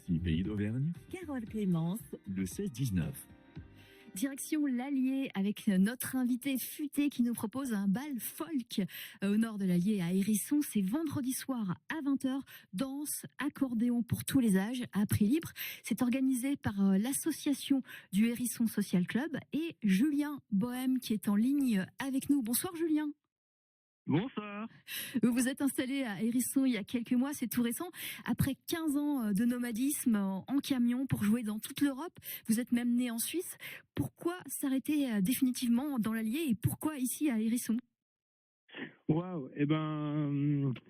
Voici Pays d'Auvergne, Carole Clémence, le 16-19. Direction l'Allier avec notre invité futé qui nous propose un bal folk au nord de l'Allier à Hérisson. C'est vendredi soir à 20h. Danse, accordéon pour tous les âges à prix libre. C'est organisé par l'association du Hérisson Social Club et Julien Bohème qui est en ligne avec nous. Bonsoir Julien. Bonsoir. Vous vous êtes installé à Hérisson il y a quelques mois, c'est tout récent. Après 15 ans de nomadisme en camion pour jouer dans toute l'Europe, vous êtes même né en Suisse. Pourquoi s'arrêter définitivement dans l'Allier et pourquoi ici à Hérisson ? Waouh.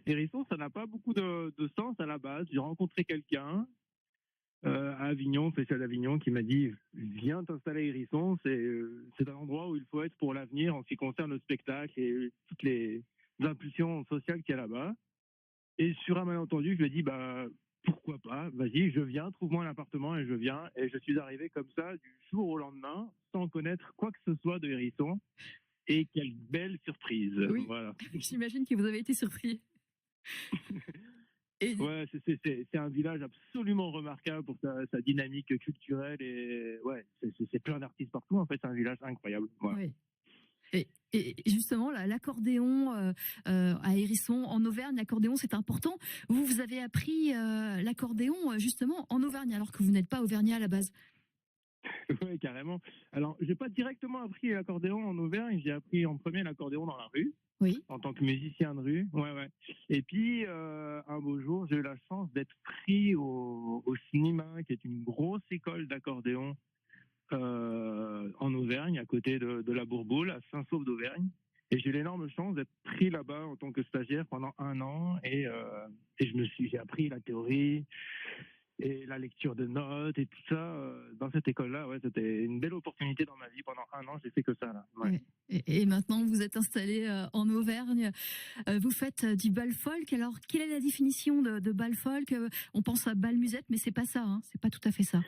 Hérisson, ça n'a pas beaucoup de sens à la base. J'ai rencontré quelqu'un à Avignon, Festival d'Avignon, qui m'a dit « Viens t'installer à Hérisson, c'est un endroit où il faut être pour l'avenir en ce qui concerne le spectacle et toutes les impulsions sociales qu'il y a là-bas. » Et sur un malentendu, je lui ai dit « Pourquoi pas, vas-y, je viens, trouve-moi un appartement et je viens. » Et je suis arrivé comme ça, du jour au lendemain, sans connaître quoi que ce soit de Hérisson. Et quelle belle surprise. Oui, voilà. J'imagine que vous avez été surpris. Ouais, c'est un village absolument remarquable pour sa dynamique culturelle et ouais, c'est plein d'artistes partout. En fait, c'est un village incroyable. Voilà. Oui. Et justement, l'accordéon à Hérisson, en Auvergne, l'accordéon, c'est important. Vous avez appris l'accordéon justement en Auvergne, alors que vous n'êtes pas auvergnat à la base. Oui, carrément. Alors, j'ai pas directement appris l'accordéon en Auvergne. J'ai appris en premier l'accordéon dans la rue. Oui. En tant que musicien de rue. Ouais. Et puis, un beau jour, j'ai eu la chance d'être pris au cinéma, qui est une grosse école d'accordéon en Auvergne, à côté de la Bourboule, à Saint-Sauveur d'Auvergne. Et j'ai eu l'énorme chance d'être pris là-bas en tant que stagiaire pendant 1 an. Et j'ai appris la théorie et la lecture de notes et tout ça dans cette école-là. Ouais, c'était une belle opportunité dans ma vie. Pendant 1 an, j'ai fait que ça. Là. Ouais. Et maintenant, vous êtes installé en Auvergne. Vous faites du bal folk. Alors, quelle est la définition de bal folk ? On pense à bal musette, mais c'est pas ça. Hein. C'est pas tout à fait ça.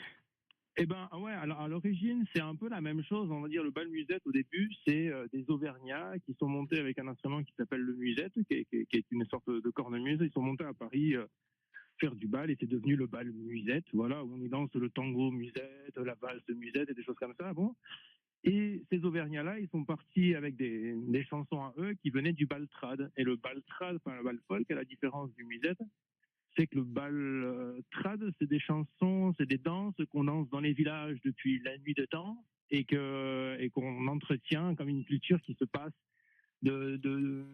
Ouais. Alors à l'origine, c'est un peu la même chose. On va dire le bal musette au début, c'est des Auvergnats qui sont montés avec un instrument qui s'appelle le musette, qui est une sorte de cornemuse. Ils sont montés à Paris. Faire du bal et c'est devenu le bal musette, voilà, où on y danse le tango musette, la valse musette et des choses comme ça, bon. Et ces Auvergnats-là, ils sont partis avec des chansons à eux qui venaient du bal trad. Et le bal trad, enfin le bal folk, à la différence du musette, c'est que le bal trad, c'est des chansons, c'est des danses qu'on danse dans les villages depuis la nuit de temps et qu'on entretient comme une culture qui se passe de